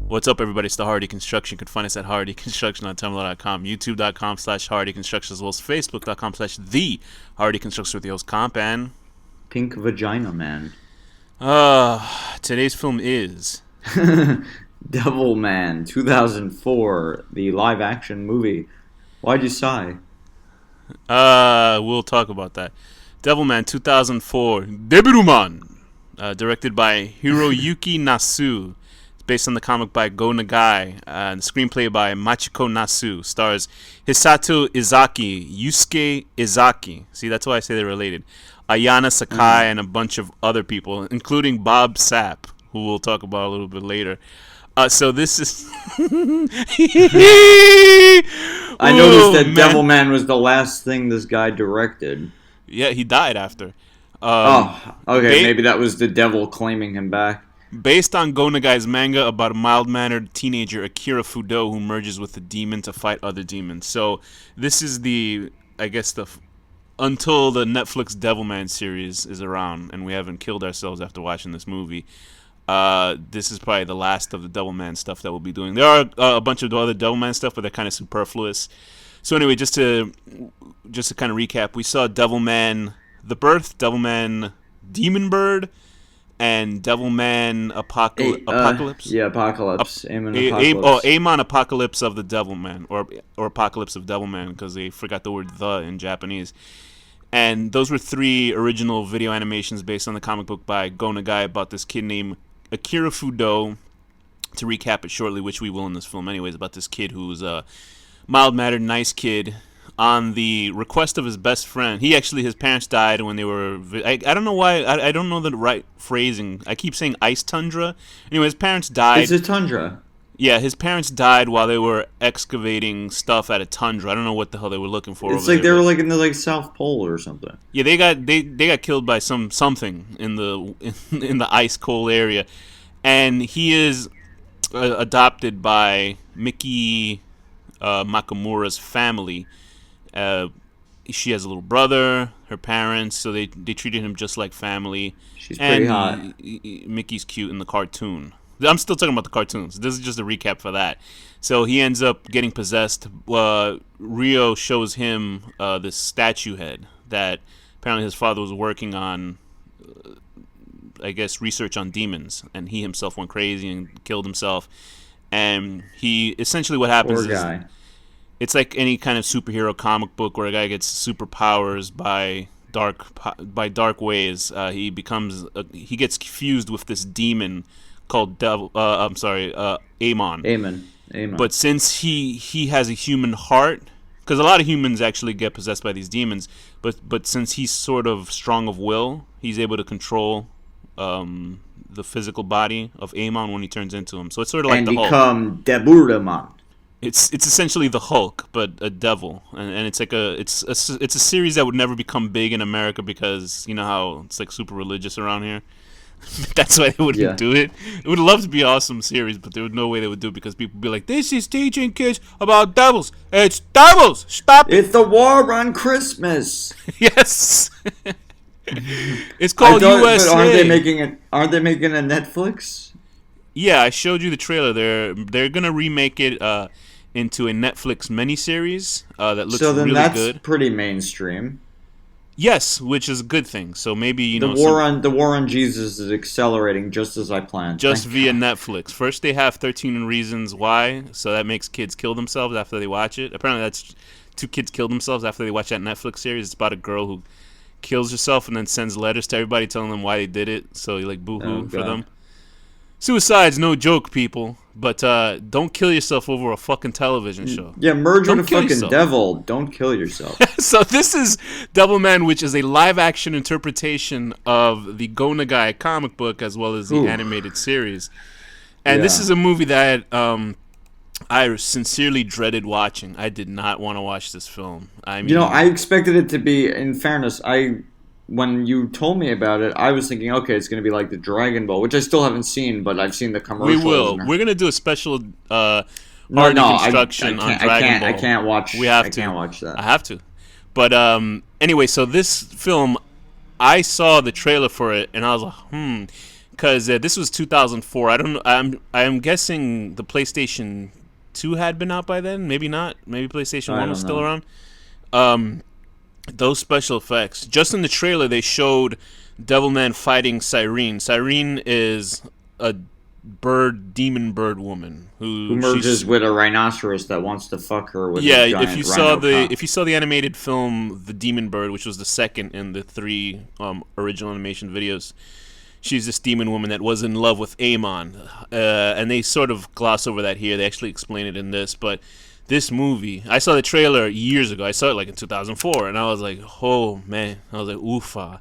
What's up, everybody? It's the Hardy Construction. You can find us at Hardy Construction on Tumblr.com, YouTube.com/Hardy Construction, as well as Facebook.com/The Hardy Construction with the host Comp and Pink Vagina Man. Today's film is Devilman 2004, the live action movie. Why'd you sigh? We'll talk about that. Devilman 2004, Devilman, directed by Hiroyuki Nasu. Based on the comic by Go Nagai, and screenplay by Machiko Nasu. Stars Hisato Izaki, Yusuke Izaki. See, that's why I say they're related. Ayana Sakai and a bunch of other people, including Bob Sapp, who we'll talk about a little bit later. So this is... I noticed that Devilman was the last thing this guy directed. Yeah, he died after. Okay, maybe that was the devil claiming him back. Based on Go Nagai's manga about a mild-mannered teenager, Akira Fudo, who merges with the demon to fight other demons. So this is until the Netflix Devilman series is around, and we haven't killed ourselves after watching this movie. This is probably the last of the Devilman stuff that we'll be doing. There are a bunch of other Devilman stuff, but they're kind of superfluous. So anyway, just to kind of recap, we saw Devilman The Birth, Devilman Demon Bird, and Devilman Apocalypse? Yeah, Apocalypse. Apocalypse. Amon Apocalypse of the Devilman, or Apocalypse of Devilman, because they forgot the word "the" in Japanese. And those were three original video animations based on the comic book by Go Nagai about this kid named Akira Fudo. To recap it shortly, which we will in this film anyways, about this kid who's a mild-mannered, nice kid. On the request of his best friend, his parents died when they were. I don't know why. I don't know the right phrasing. I keep saying ice tundra. Anyway, his parents died. It's a tundra. Yeah, his parents died while they were excavating stuff at a tundra. I don't know what the hell they were looking for. It's like they were like in the South Pole or something. Yeah, they got killed by something in the ice cold area, and he is adopted by Miki Makamura's family. She has a little brother, her parents, so they treated him just like family. She's pretty hot. Mickey's cute in the cartoon. I'm still talking about the cartoons. This is just a recap for that. So he ends up getting possessed. Ryo shows him this statue head that apparently his father was working on, research on demons, and he himself went crazy and killed himself. And he essentially what happens is it's like any kind of superhero comic book where a guy gets superpowers by dark ways. He gets fused with this demon called Amon. Amon. But since he has a human heart, because a lot of humans actually get possessed by these demons, but since he's sort of strong of will, he's able to control the physical body of Amon when he turns into him. So it's sort of like the Hulk. And become Devilman. It's essentially the Hulk, but a devil, and it's like it's a series that would never become big in America because you know how it's like super religious around here. That's why they wouldn't do it. It would love to be an awesome series, but there would no way they would do it because people would be like, "This is teaching kids about devils. It's devils. Stop it! It's the war on Christmas." Yes. It's called USA. But aren't they making a Netflix? Yeah, I showed you the trailer. They're gonna remake it into a Netflix miniseries that looks really good. So then that's pretty mainstream. Yes, which is a good thing. So maybe the war on Jesus is accelerating just as I planned. Just via Netflix. First they have 13 Reasons Why, so that makes kids kill themselves after they watch it. Apparently that's 2 kids kill themselves after they watch that Netflix series. It's about a girl who kills herself and then sends letters to everybody telling them why they did it. So you like boo-hoo for them. Suicide's no joke, people, but don't kill yourself over a fucking television show. Yeah, merge with a fucking devil. Don't kill yourself. So this is Devilman, which is a live-action interpretation of the Go Nagai comic book as well as the animated series. And this is a movie that I sincerely dreaded watching. I did not want to watch this film. I mean, I expected it to be, in fairness, when you told me about it, I was thinking, okay, it's going to be like the Dragon Ball, which I still haven't seen, but I've seen the commercials. We will. We're going to do a special construction on Dragon Ball. I can't watch. I can't watch that. I have to. But anyway, so this film, I saw the trailer for it, and I was like, because this was 2004. I don't know. I'm guessing the PlayStation 2 had been out by then. Maybe not. Maybe PlayStation I 1 was don't still know. around. Those special effects. Just in the trailer, they showed Devilman fighting Cyrene. Cyrene is a demon bird woman Who who merges with a rhinoceros that wants to fuck her with yeah. a giant If you saw the animated film The Demon Bird, which was the second in the three original animation videos, she's this demon woman that was in love with Amon, and they sort of gloss over that here. They actually explain it in this, but this movie, I saw the trailer years ago. I saw it like in 2004, and I was like, oh man, I was like, oofa.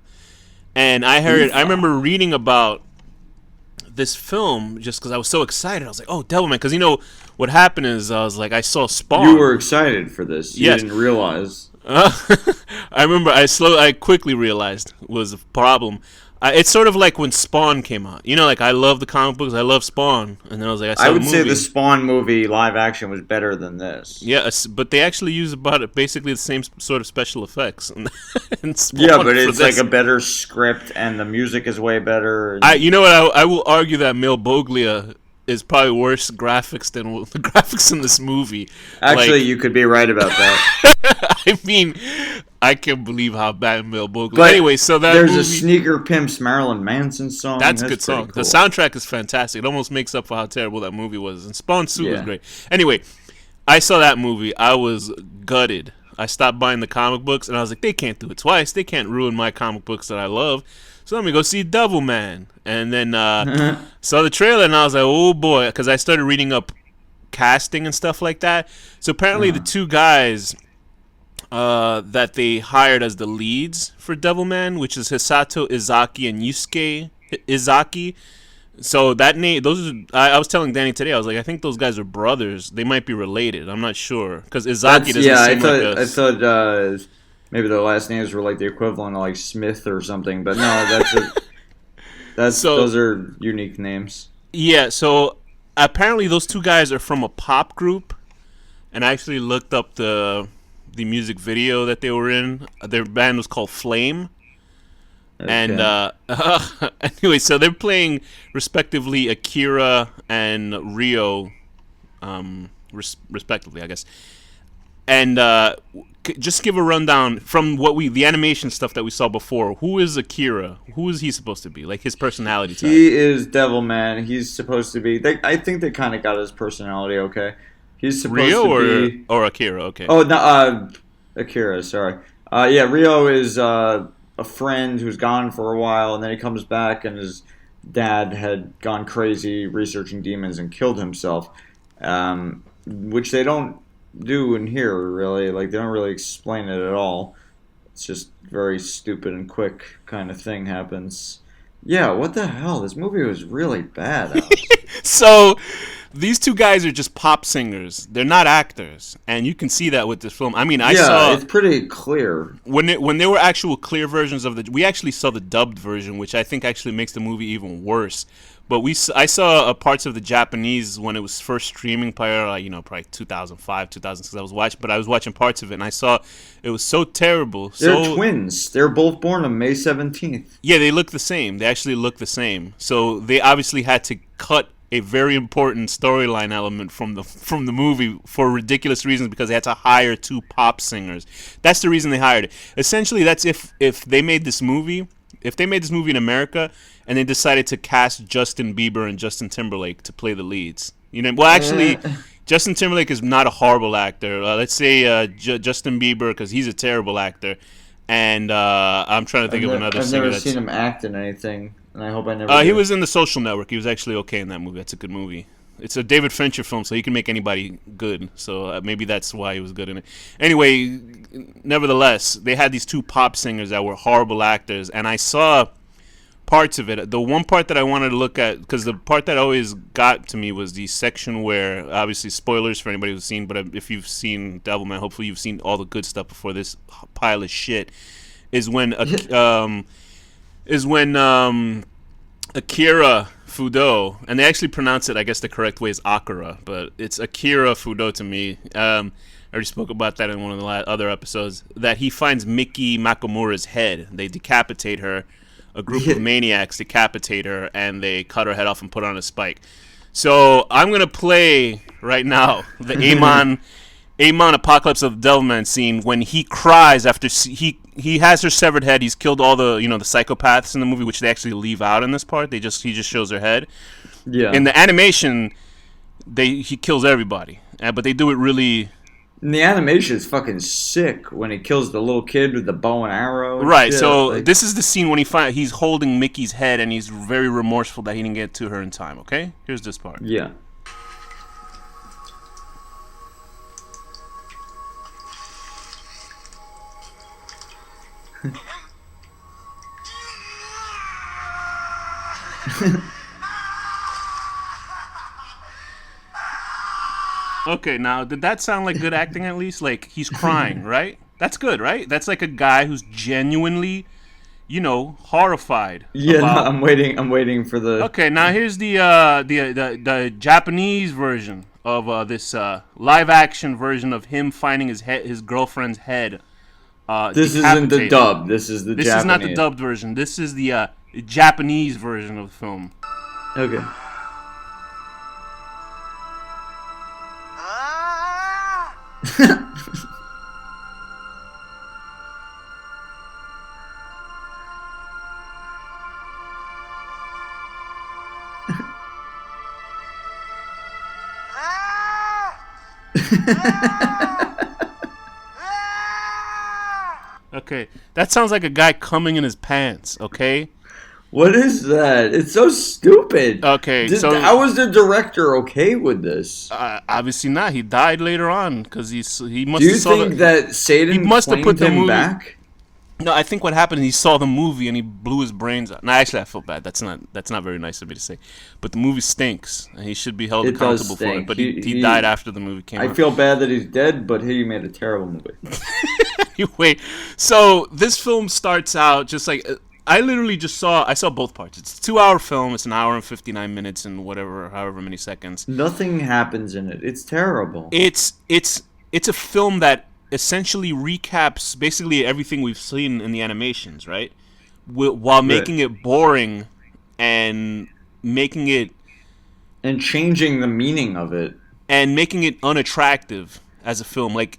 And I remember reading about this film just because I was so excited. I was like, oh, Devilman, because what happened is I was like, I saw Spawn. You were excited for this. You Yes. didn't realize. I remember I quickly realized was a problem. It's sort of like when Spawn came out. Like I love the comic books, I love Spawn, and then I was like, I saw I would the say movie. the Spawn movie live action was better than this. Yeah, but they actually use basically the same sort of special effects. in Spawn Yeah, but for it's this. like a better script, and the music is way better. You know what? I will argue that Mil Boglia is probably worse graphics than the graphics in this movie. Actually, Like, you could be right about that. I mean, I can't believe how bad Mil Boglia. But Anyway, so that there's movie, a Sneaker Pimps Marilyn Manson song. that's a good pretty song. cool. The soundtrack is fantastic. It almost makes up for how terrible that movie was. And Spawn Suit was Yeah. great. Anyway, I saw that movie. I was gutted. I stopped buying the comic books, and I was like, they can't do it twice. They can't ruin my comic books that I love. So let me go see Devilman. And then saw the trailer, and I was like, oh boy, because I started reading up casting and stuff like that. So apparently the two guys that they hired as the leads for Devilman, which is Hisato Izaki and Yusuke Izaki. So that name, I was telling Danny today, I was like, I think those guys are brothers. They might be related. I'm not sure because Izaki doesn't seem like I thought maybe the last names were like the equivalent of like Smith or something, but no, those are unique names. Yeah, so apparently those two guys are from a pop group, and I actually looked up the music video that they were in. Their band was called Flame. Okay. And anyway, so they're playing respectively Akira and Ryo, respectively, I guess. And just give a rundown from the animation stuff that we saw before. Who is Akira? Who is he supposed to be? Like his personality type. He is Devilman. He's supposed to be. I think they kind of got his personality. Okay, he's supposed Ryo to be. or Akira? Okay. Oh no, Akira. Sorry. Yeah, Ryo is a friend who's gone for a while, and then he comes back, and his dad had gone crazy researching demons and killed himself, which they don't do in here really. Like they don't really explain it at all. It's just very stupid and quick kind of thing happens. Yeah, what the hell? This movie was really bad. Alex. So these two guys are just pop singers. They're not actors, and you can see that with this film. I mean, I saw it's pretty clear. when there were actual clear versions of we actually saw the dubbed version, which I think actually makes the movie even worse. But I saw parts of the Japanese when it was first streaming, probably 2005, 2006. I was watching parts of it, and I saw it was so terrible. They're twins. They're both born on May 17th. Yeah, they look the same. They actually look the same. So they obviously had to cut a very important storyline element from the movie for ridiculous reasons because they had to hire two pop singers. That's the reason they hired it. Essentially, that's if they made this movie in America and they decided to cast Justin Bieber and Justin Timberlake to play the leads. Actually, Justin Timberlake is not a horrible actor. Let's say Justin Bieber, because he's a terrible actor. And I'm trying to think of another singer. I've never seen him act in anything, and I hope I never. He do. was in The Social Network. He was actually okay in that movie. That's a good movie. It's a David Fincher film, so he can make anybody good. So maybe that's why he was good in it. Anyway, nevertheless, they had these two pop singers that were horrible actors, and I saw parts of it. The one part that I wanted to look at, because the part that always got to me was the section where, obviously, spoilers for anybody who's seen, but if you've seen Devilman, hopefully you've seen all the good stuff before this pile of shit, is when Akira Fudo, and they actually pronounce it, I guess the correct way is Akira, but it's Akira Fudo to me. I already spoke about that in one of the other episodes, that he finds Miki Makamura's head. They decapitate her a group of maniacs decapitate her, and they cut her head off and put her on a spike. So I'm gonna play right now the Amon Apocalypse of the Devilman scene when he cries after he has her severed head. He's killed all the the psychopaths in the movie, which they actually leave out in this part. He just shows her head. Yeah. In the animation, he kills everybody, but they do it really. And the animation is fucking sick when he kills the little kid with the bow and arrow. And right. shit. So this is the scene when he's holding Mickey's head and he's very remorseful that he didn't get to her in time. Okay, here's this part. Yeah. Okay, now did that sound like good acting at least? Like he's crying, right? That's good, right? That's like a guy who's genuinely, horrified. Yeah, no, I'm waiting for the. Okay, now here's the Japanese version of this live action version of him finding his girlfriend's head. This isn't the dub. This is the Japanese. This is not the dubbed version. This is the Japanese version of the film. Okay. Okay, that sounds like a guy coming in his pants, okay? What is that? It's so stupid. Okay, so how was the director okay with this? Obviously not. He died later on because he must. Do you think that Satan must have put the him movie back? No, I think what happened is he saw the movie and he blew his brains out. No, actually, I feel bad. That's not very nice of me to say. But the movie stinks, and he should be held accountable for it. But he died after the movie came out. I feel bad that he's dead, but he made a terrible movie. Anyway, so this film starts out just like I literally just I saw both parts. It's a 2-hour film. It's an hour and 59 minutes and however many seconds. Nothing happens in it. It's terrible. It's a film that essentially recaps basically everything we've seen in the animations, right? While making it boring and making it and changing the meaning of it and making it unattractive as a film, like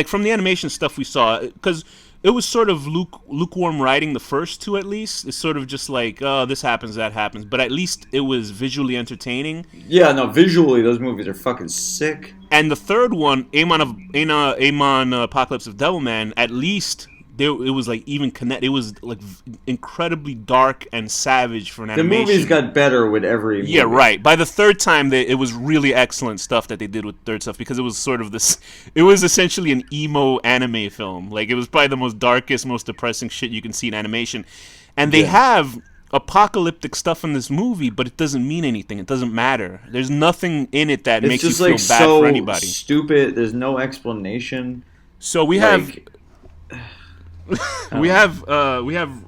from the animation stuff we saw, because it was sort of lukewarm writing the first two at least. It's sort of just like, oh, this happens, that happens. But at least it was visually entertaining. Yeah, no, visually those movies are fucking sick. And the third one, Amon Apocalypse of Devilman, at least it was like even connect. It was like incredibly dark and savage for an animation. The movies got better with every movie. Yeah, right. By the third time, it was really excellent stuff that they did with third stuff because it was sort of this. It was essentially an emo anime film. Like it was probably the most darkest, most depressing shit you can see in animation. And they have apocalyptic stuff in this movie, but it doesn't mean anything. It doesn't matter. There's nothing in it that makes you feel bad for anybody. It's stupid. There's no explanation. So we have. We have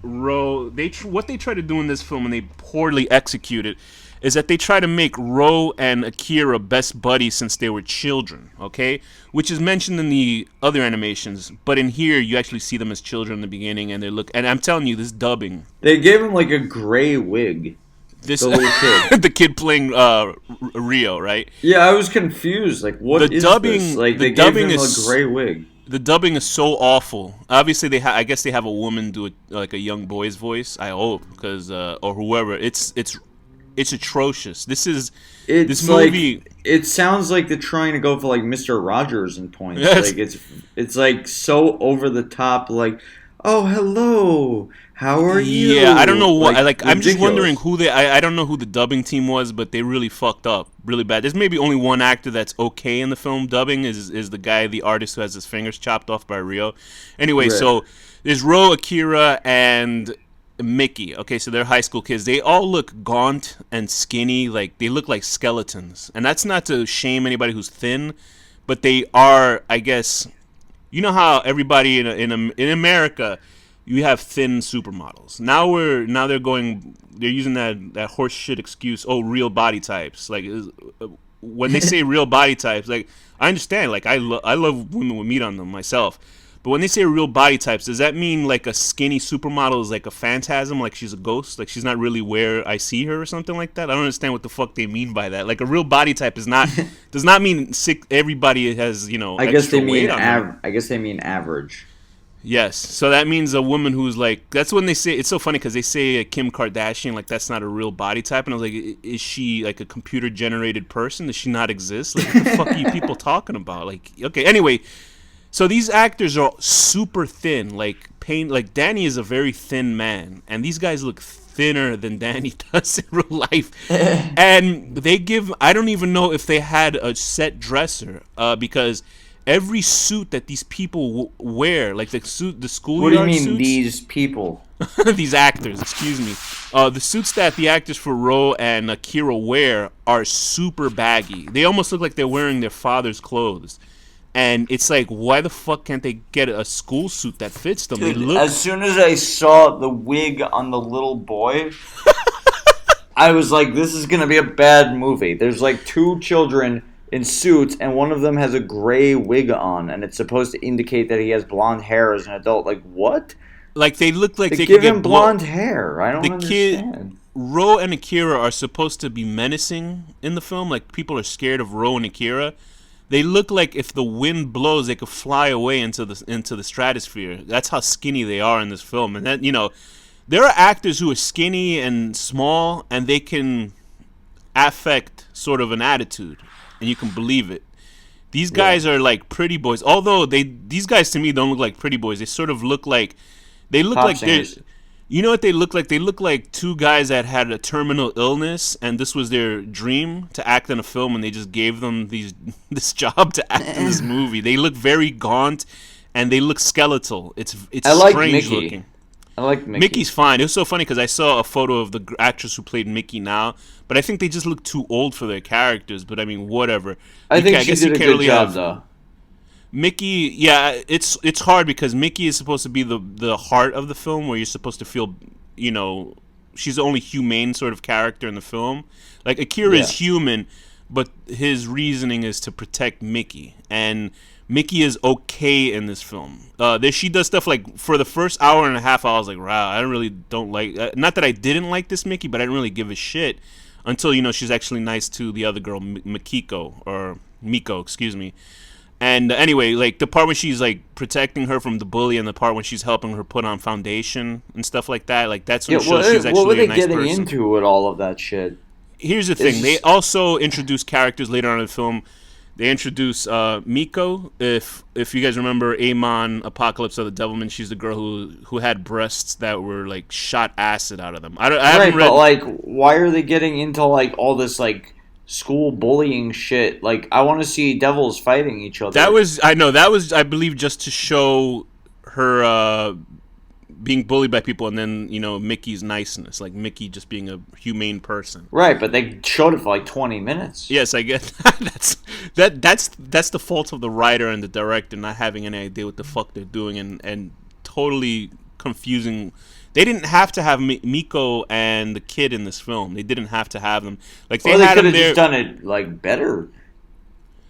Ro. What they try to do in this film, and they poorly execute it, is that they try to make Ryo and Akira best buddies since they were children. Okay, which is mentioned in the other animations, but in here you actually see them as children in the beginning, and they look. And I'm telling you, this dubbing. They gave him like a gray wig. The little kid. The kid playing Ryo, right? Yeah, I was confused. Like, what is this? Like, they gave him a gray wig. The dubbing is so awful. Obviously, I guess they have a woman do like a young boy's voice. I hope, because or whoever. It's atrocious. This movie. Like, it sounds like they're trying to go for like Mr. Rogers in points. Yes. Like it's like so over the top. Like, oh, hello, how are you? Yeah, I don't know what. I'm just ridiculous. wondering who they. I don't know who the dubbing team was, but they really fucked up really bad. There's maybe only one actor that's okay in the film dubbing is the guy, the artist who has his fingers chopped off by Ryo. Anyway, right. So there's Ryo, Akira, and Mickey. Okay, so they're high school kids. They all look gaunt and skinny, like they look like skeletons. And that's not to shame anybody who's thin, but they are, I guess. You know how everybody in America, you have thin supermodels. Now they're using that horse shit excuse. Oh, real body types. Like when they say real body types, like I understand. Like I love women with meat on them myself, But when they say real body types, does that mean like a skinny supermodel is like a phantasm, like she's a ghost, like she's not really where I see her or something like that? I don't understand what the fuck they mean by that. Like a real body type is not does not mean sick. Everybody has I guess extra they mean weight on them. I guess they mean average. Yes, so that means a woman who's like that's when they say it's so funny because they say Kim Kardashian like that's not a real body type, and I was like, is she like a computer generated person? Does she not exist? Like what the fuck are you people talking about? Like okay, anyway. So these actors are super thin, like Danny is a very thin man, and these guys look thinner than Danny does in real life. And I don't even know if they had a set dresser, because every suit that these people wear, like the schoolyard suits. What do you mean these people? These actors, excuse me. The suits that the actors for Ryo and Akira wear are super baggy. They almost look like they're wearing their father's clothes. And it's like, why the fuck can't they get a school suit that fits them? Dude, as soon as I saw the wig on the little boy, I was like, this is going to be a bad movie. There's like two children in suits, and one of them has a gray wig on, and it's supposed to indicate that he has blonde hair as an adult. Like, what? Like, they look like they give could him get blonde hair. I don't understand. Kid, Ryo and Akira are supposed to be menacing in the film. Like, people are scared of Ryo and Akira. They look like if the wind blows, they could fly away into the stratosphere. That's how skinny they are in this film. And that there are actors who are skinny and small, and they can affect sort of an attitude, and you can believe it. These guys are like pretty boys. Although these guys to me don't look like pretty boys. They sort of look like they're. You know what they look like? They look like two guys that had a terminal illness, and this was their dream to act in a film, and they just gave them this job to act in this movie. They look very gaunt, and they look skeletal. It's strange looking. I like Mickey. Mickey's fine. It was so funny because I saw a photo of the actress who played Mickey now, but I think they just look too old for their characters. But I mean, whatever. I think she did a good job, though. Mickey, yeah, it's hard because Mickey is supposed to be the heart of the film, where you're supposed to feel, she's the only humane sort of character in the film. Like Akira is human, but his reasoning is to protect Mickey, and Mickey is okay in this film. She does stuff like for the first hour and a half, I was like, wow, I don't like. Not that I didn't like this Mickey, but I didn't really give a shit until she's actually nice to the other girl, Miko, excuse me. And anyway, like the part when she's like protecting her from the bully, and the part when she's helping her put on foundation and stuff like that, like that's when it shows she's actually a nice person. What were they getting into with all of that shit? Here's the thing: they also introduce characters later on in the film. They introduce Miko. If you guys remember Amon, Apocalypse of the Devilman, she's the girl who had breasts that were like shot acid out of them. I haven't read. But like, why are they getting into like all this like school bullying shit? Like, I want to see devils fighting each other. That was I believe just to show her being bullied by people, and then Mickey's niceness, like Mickey just being a humane person. Right, but they showed it for like 20 minutes. Yes, I get that's the fault of the writer and the director not having any idea what the fuck they're doing, and totally confusing. They didn't have to have Miko and the kid in this film. They didn't have to have them. Like they could have just done it like better.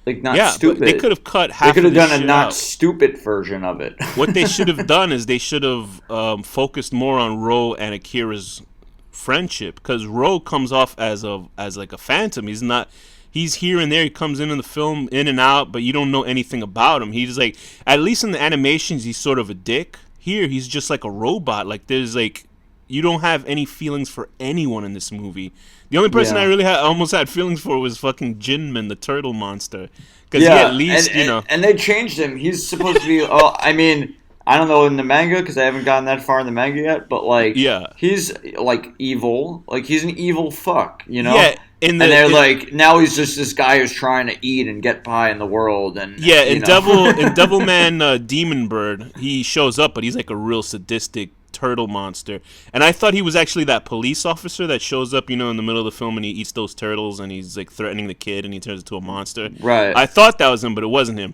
Like not stupid. But they could have cut half. They could have done a not out. Stupid version of it. What they should have done is they should have focused more on Ryo and Akira's friendship, because Ryo comes off as like a phantom. He's not. He's here and there. He comes in the film, in and out, but you don't know anything about him. He's like, at least in the animations, he's sort of a dick. Here, he's just like a robot. Like, there's like, you don't have any feelings for anyone in this movie. The only person I really almost had feelings for was fucking Jinman, the turtle monster. Because he at least, And they changed him. He's supposed to be, I mean, I don't know in the manga, because I haven't gotten that far in the manga yet, but like, he's like evil. Like, he's an evil fuck, Yeah. Like, now he's just this guy who's trying to eat and get by in the world. And in Devilman Demon Bird, he shows up, but he's like a real sadistic turtle monster. And I thought he was actually that police officer that shows up, in the middle of the film, and he eats those turtles, and he's like threatening the kid, and he turns into a monster. Right. I thought that was him, but it wasn't him.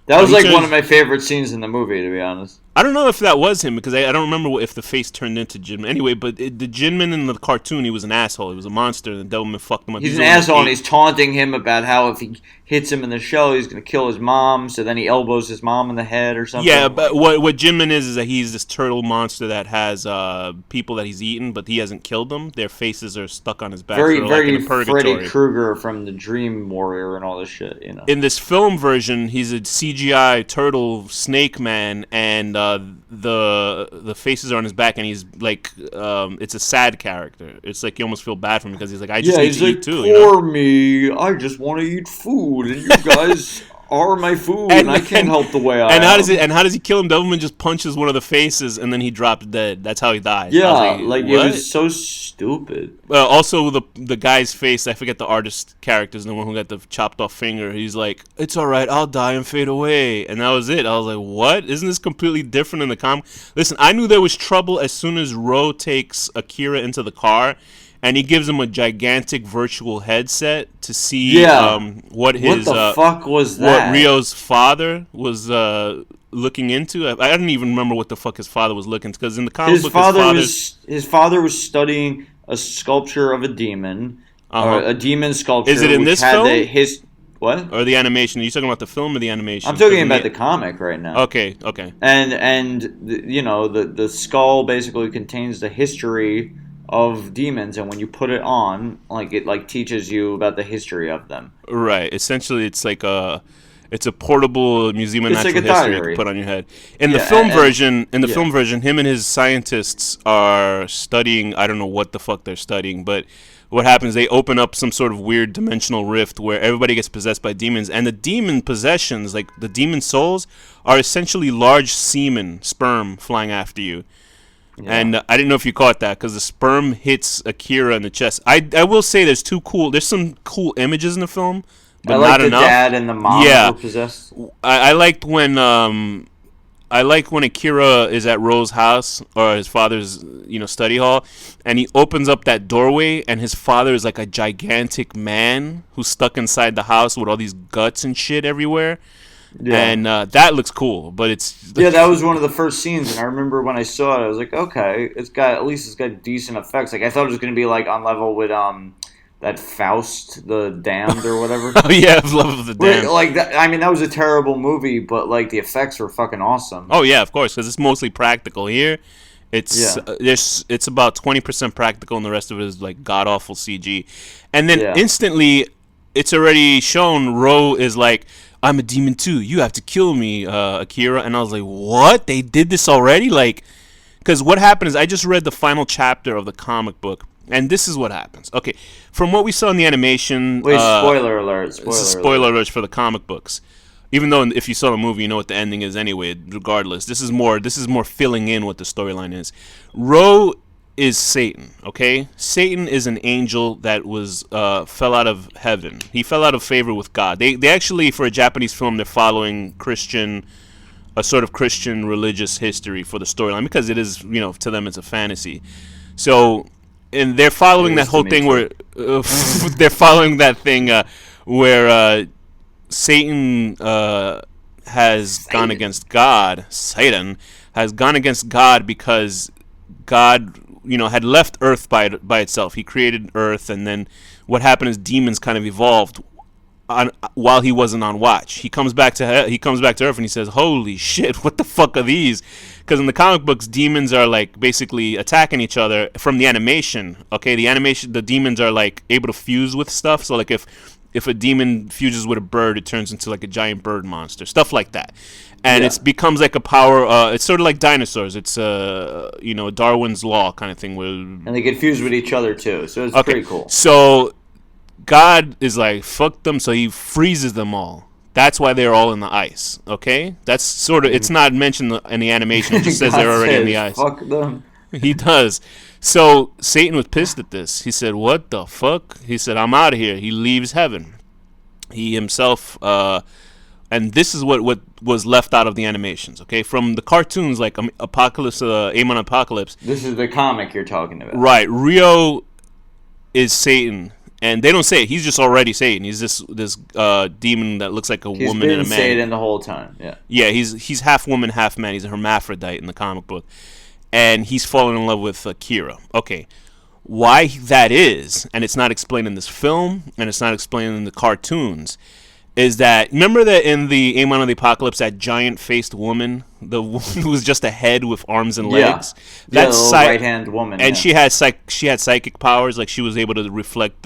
That was like one of my favorite scenes in the movie, to be honest. I don't know if that was him because I don't remember if the face turned into Jinman. Anyway, but the Jinman in the cartoon, he was an asshole. He was a monster, and the Devilman fucked him up. He's an asshole, and he's taunting him about how if he hits him in the shell, he's going to kill his mom. So then he elbows his mom in the head or something. Yeah, but what Jinman is that he's this turtle monster that has people that he's eaten, but he hasn't killed them. Their faces are stuck on his back. Very, so very like in a purgatory. Freddy Krueger from the Dream Warrior and all this shit, you know. In this film version, he's a CGI turtle snake man, and the faces are on his back, and he's like, it's a sad character. It's like you almost feel bad for him because he's like, I just need to eat too. Poor me, I just want to eat food, and you guys are my food, and I can't help the way I am. How does he kill him? Devilman just punches one of the faces, and then he drops dead. That's how he dies. Yeah, like it was so stupid. Also, the guy's face, I forget the artist character's the one who got the chopped off finger. He's like, it's all right, I'll die and fade away. And that was it. I was like, what? Isn't this completely different in the comic? Listen, I knew there was trouble as soon as Ryo takes Akira into the car, and he gives him a gigantic virtual headset to see what the fuck was that? What Ryo's father was looking into. I don't even remember what the fuck his father was looking, because in the comic book, his father was studying a sculpture of a demon, or a demon sculpture. Is it in this film? What? Or the animation? Are you talking about the film or the animation? I'm talking about the comic right now. Okay. And you know, the skull basically contains the history of demons, and when you put it on, like it like teaches you about the history of them. Right. Essentially, it's like it's a portable museum of natural history you can put on your head. In the film version, him and his scientists are studying. I don't know what the fuck they're studying, but what happens? They open up some sort of weird dimensional rift where everybody gets possessed by demons, and the demon possessions, like the demon souls, are essentially large semen, sperm flying after you. Yeah. And I didn't know if you caught that, because the sperm hits Akira in the chest. I will say there's some cool images in the film, but not enough. The dad and the mom were possessed. I liked when Akira is at Ryo's house, or his father's study hall, and he opens up that doorway, and his father is like a gigantic man who's stuck inside the house with all these guts and shit everywhere. Yeah. And that looks cool, but it's that was one of the first scenes, and I remember when I saw it, I was like, okay, it's got decent effects. Like I thought it was going to be like on level with that Faust, the Damned or whatever. Oh yeah, Love of the Damned. Like that, I mean, that was a terrible movie, but like the effects were fucking awesome. Oh yeah, of course, because it's mostly practical. Here, it's about 20% practical, and the rest of it is like god awful CG. And then instantly, it's already shown Ryo is like, I'm a demon too. You have to kill me, Akira. And I was like, what? They did this already? Like, because what happened is I just read the final chapter of the comic book, and this is what happens. Okay, from what we saw in the animation. Wait, spoiler alert. Spoiler alert for the comic books. Even though if you saw the movie, you know what the ending is anyway. Regardless, this is more filling in what the storyline is. Ryo is Satan, okay? Satan is an angel that was fell out of heaven. He fell out of favor with God. They actually, for a Japanese film, they're following a sort of Christian religious history for the storyline, because it is, to them it's a fantasy. So, and they're following that whole thing where they're following that thing where Satan has gone against God. Satan has gone against God because God had left Earth by itself. He created Earth, and then what happened is demons kind of evolved while he wasn't on watch. He comes back to Earth, and he says, "Holy shit, what the fuck are these?" Because in the comic books, demons are like basically attacking each other from the animation. Okay, the demons are like able to fuse with stuff. So like if a demon fuses with a bird, it turns into like a giant bird monster, stuff like that. And it becomes like a power. It's sort of like dinosaurs. It's Darwin's law kind of thing. And they get fused with each other too, so it's pretty cool. So God is like, fuck them, so he freezes them all. That's why they're all in the ice. Okay, that's sort of. It's not mentioned in the animation. It just says they're already in the ice. Fuck them. He does. So Satan was pissed at this. He said, "What the fuck?" He said, "I'm out of here." He leaves heaven. He himself. And this is what was left out of the animations, okay? From the cartoons, like Apocalypse, Amon Apocalypse. This is the comic you're talking about. Right. Ryo is Satan, And they don't say it. He's just already Satan. He's this demon that looks like a woman and a man. He's been Satan the whole time. Yeah. Yeah, he's half woman, half man. He's a hermaphrodite in the comic book, and he's fallen in love with Akira. Okay, why that is, and it's not explained in this film, and it's not explained in the cartoons, is that, remember that in the Amon of the Apocalypse, that giant-faced woman, the woman who was just a head with arms and legs? That's the right-hand woman. And she had psychic powers, like she was able to deflect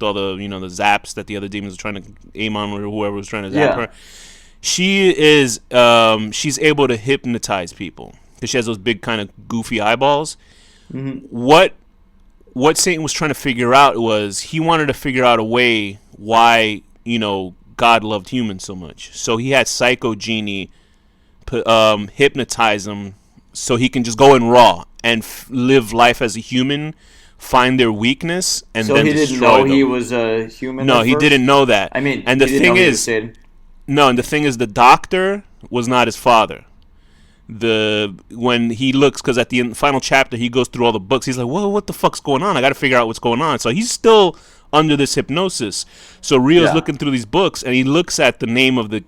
all the, the zaps that the other demons were trying to aim on, or whoever was trying to zap her. She is, she's able to hypnotize people, because she has those big kind of goofy eyeballs. Mm-hmm. What Satan was trying to figure out was, he wanted to figure out a way why God loved humans so much. So he had Psycho Genie hypnotize him so he can just go in raw and live life as a human, find their weakness, and then destroy them. So he didn't know he was a human? No, he didn't know that. I mean, and the thing is, the doctor was not his father. When he looks, because at the final chapter he goes through all the books, he's like, "Whoa, what the fuck's going on? I got to figure out what's going on." So he's still under this hypnosis. So Ryo's looking through these books, and he looks at the name of the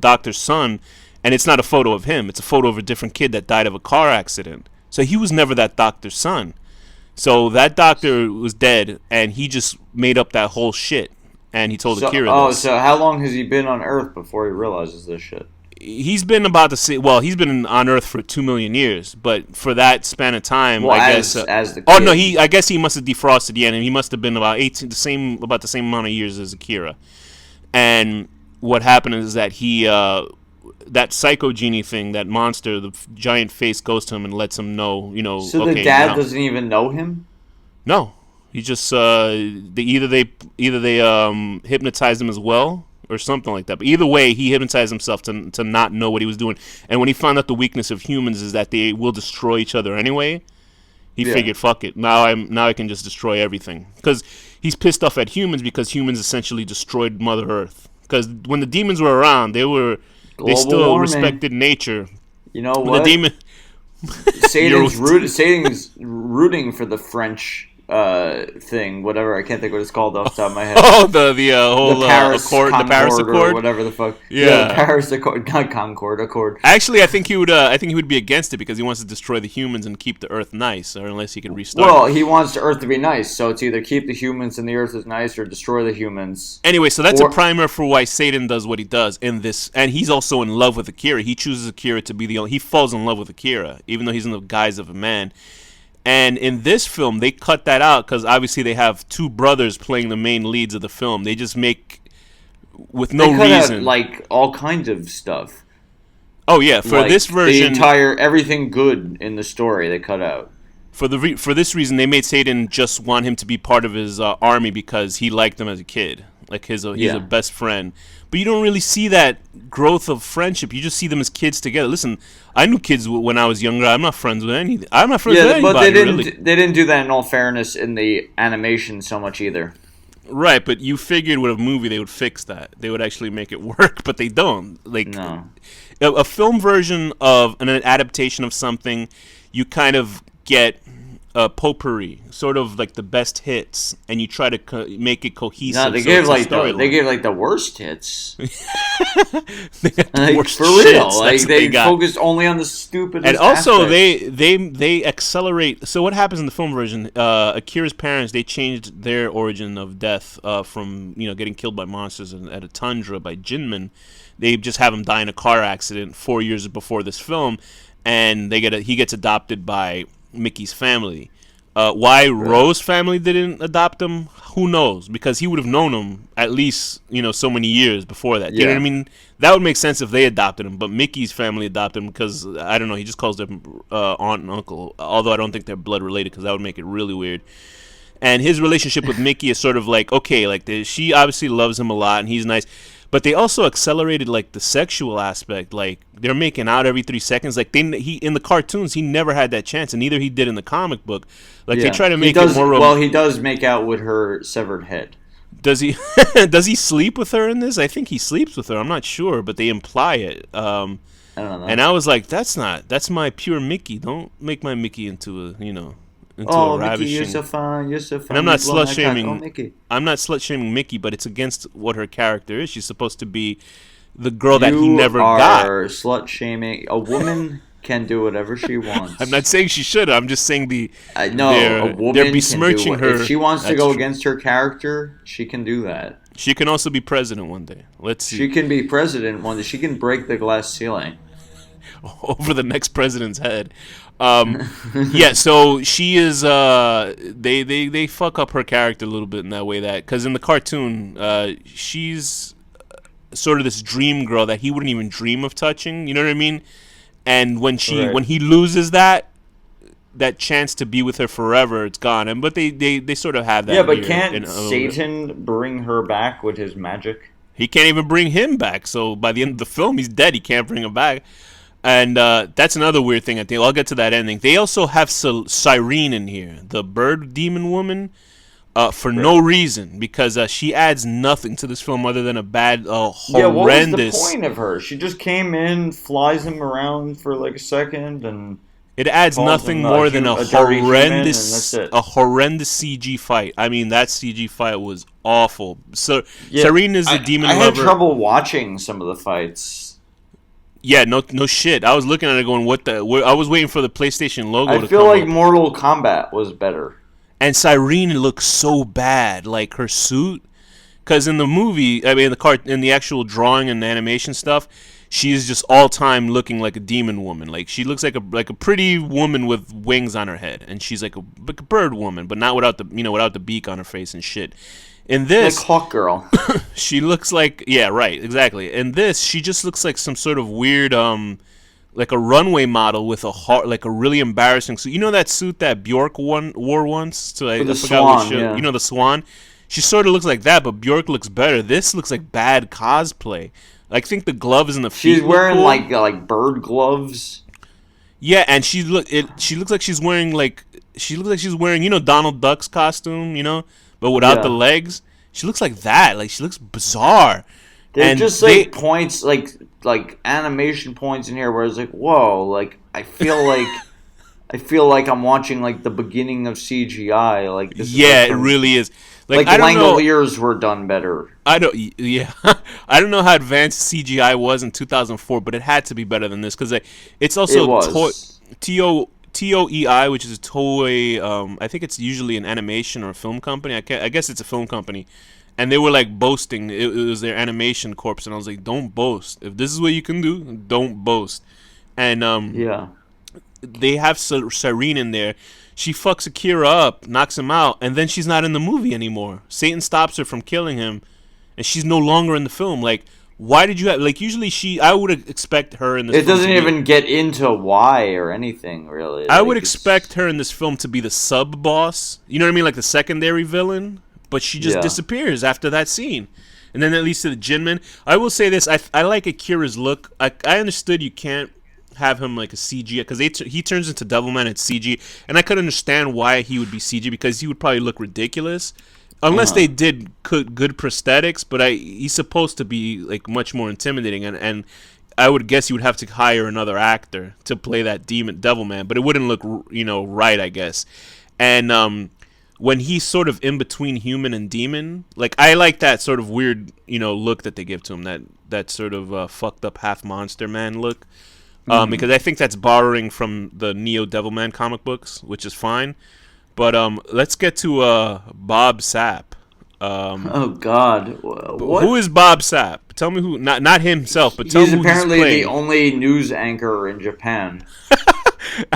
doctor's son, and it's not a photo of him. It's a photo of a different kid that died of a car accident. So he was never that doctor's son. So that doctor was dead, and he just made up that whole shit. And he told Akira this. So how long has he been on Earth before he realizes this shit? He's been he's been on Earth for 2 million years, but for that span of time, I guess. As the kid. I guess he must have defrosted the and he must have been about about the same amount of years as Akira. And what happened is that he, that Psycho Genie thing, that monster, the giant face, goes to him and lets him know, So the dad doesn't even know him? No. He just either they hypnotized him as well or something like that. But either way, he hypnotized himself to not know what he was doing. And when he found out the weakness of humans is that they will destroy each other anyway, he figured, fuck it. Now I can just destroy everything, because he's pissed off at humans because humans essentially destroyed Mother Earth. Because when the demons were around, they still respected nature. You know what? Satan's rooting for the French thing, whatever, I can't think what it's called off the top of my head. Oh, the whole Paris Accord, the Paris Accord, or whatever the fuck. Yeah, the Paris Accord, not Concord, Accord. Actually, I think he would be against it because he wants to destroy the humans and keep the Earth nice, or unless he can restart. Well, he wants the Earth to be nice, so it's either keep the humans and the Earth is nice, or destroy the humans. Anyway, so that's a primer for why Satan does what he does in this, and he's also in love with Akira. He chooses Akira to be he falls in love with Akira, even though he's in the guise of a man. And in this film, they cut that out because obviously they have two brothers playing the main leads of the film. They just make, with no reason, like all kinds of stuff. Oh yeah, for this version, everything good in the story they cut out. For this reason, they made Satan just want him to be part of his army because he liked him as a kid, like he's a best friend. But you don't really see that growth of friendship. You just see them as kids together. Listen, I knew kids when I was younger. I'm not friends with anything. I'm not friends with anybody. But they didn't do that, in all fairness, in the animation so much either. Right, but you figured with a movie they would fix that. They would actually make it work, but they don't. No. A film version of an adaptation of something, you kind of get a potpourri, sort of like the best hits, and you try to make it cohesive. No, they gave the worst hits. The worst for real, shits, they focused only on the stupidest. And also, aspects. they accelerate. So what happens in the film version? Akira's parents, they changed their origin of death from getting killed by monsters at a tundra by Jinmen. They just have him die in a car accident 4 years before this film, and he gets adopted by Mickey's family. Why Ro's family didn't adopt him, who knows? Because he would have known him at least so many years before that. You know what I mean? That would make sense if they adopted him, but Mickey's family adopted him because I don't know. He just calls them aunt and uncle. Although I don't think they're blood related, because that would make it really weird. And his relationship with Mickey is sort of like she obviously loves him a lot, and he's nice. But they also accelerated the sexual aspect. Like they're making out every 3 seconds. Like he in the cartoons, he never had that chance, and neither he did in the comic book. They try to make it more. Well, he does make out with her severed head. Does he? Does he sleep with her in this? I think he sleeps with her. I'm not sure, but they imply it. I don't know. And I was like, that's my pure Mickey. Don't make my Mickey into a into a Oh, Mickey, ravishing. you're so fine. You're so And I'm fine. You not blow slut my cock. Oh, shaming. Mickey. I'm not slut shaming Mickey, but it's against what her character is. She's supposed to be the girl that he You never got. are slut shaming. A woman can do whatever she I'm not wants. saying she should. I'm just saying I know a they're woman can do besmirching what. her. If she wants to That's go true. against her character, she can do that. She can also be president one day. Let's She see. can be president one day. She can break the glass ceiling. Over the next president's head. Yeah, so she is. They fuck up her character a little bit in that way, that because in the cartoon, she's sort of this dream girl that he wouldn't even dream of touching. You know what I mean? And Right. when he loses that chance to be with her forever, it's gone. And but they sort of have that. Yeah, but here can't in a little bit. Satan bring her back with his magic? He can't even bring him back. So by the end of the film, he's dead. He can't bring him back. And that's another weird thing. I think I'll get to that ending. They also have Cyrene in here, the bird demon woman, for no reason, because she adds nothing to this film other than a bad, Yeah, what was the horrendous. point of her? She just came in, flies him around for like a second, and It adds calls nothing him more than a dirty human, and horrendous, that's it. CG fight. I mean, that CG fight was awful. So Yeah, Cyrene is the demon I had lover. trouble watching some of the fights. Yeah, no shit. I was looking at it going, what the? I was waiting for the PlayStation logo I to feel come like up. Mortal Kombat was better. And Cyrene looks so bad, like her suit, because in the movie, I mean, in the actual drawing and the animation stuff, she is just all time looking like a demon woman. Like she looks like a pretty woman with wings on her head, and she's like a bird woman, but not without the beak on her face and shit. In Like this, Hawk Girl. she looks like, yeah, right, exactly. In this, she just looks like some sort of weird like a runway model with like a really embarrassing suit. You know that suit that Bjork wore once? To With the I forgot what swan, show. yeah. You know the swan. She sort of looks like that, but Bjork looks better. This looks like bad cosplay. I think the gloves and the feet. She's look wearing cool. like bird gloves. Yeah, and she looks like she's wearing Donald Duck's costume, but without Yeah. the legs. She looks like that. Like she looks bizarre. They're And just like points, like animation points in here where it's like, whoa, like I feel like I'm watching like the beginning of CGI. Like this yeah, is it like really is. like I don't know. Langoliers were done better. I don't. Yeah, I don't know how advanced CGI was in 2004, but it had to be better than this because it's also It was. TOEI, which is a toy. I think it's usually an animation or a film company. I guess it's a film company, and they were like boasting. It was their animation corps, and I was like, "Don't boast. If this is what you can do, don't boast." And Yeah. they have Cyrene in there. She fucks Akira up, knocks him out, and then she's not in the movie anymore. Satan stops her from killing him, and she's no longer in the film. Like, why did you have, like, usually I would expect her in this It film doesn't to be- even get into why or anything really. I Like, would it's- expect her in this film to be the sub boss. You know what I mean? Like the secondary villain. But she just Yeah. disappears after that scene. And then that leads to the Jinman. I will say this. I like Akira's look. I understood you can't have him like a CG because he turns into Devilman at CG. And I could understand why he would be CG because he would probably look ridiculous. Unless they did good prosthetics. But he's supposed to be like much more intimidating. And I would guess you would have to hire another actor to play that Devilman, but it wouldn't look, right, I guess. And when he's sort of in between human and demon, like I like that sort of weird, look that they give to him, that sort of fucked up half monster man look, because I think that's borrowing from the Neo Devilman comic books, which is fine. But let's get to Bob Sapp. Oh God! What? Who is Bob Sapp? Tell me who. Not himself, but tell He's me who apparently he's the playing. only news anchor in Japan.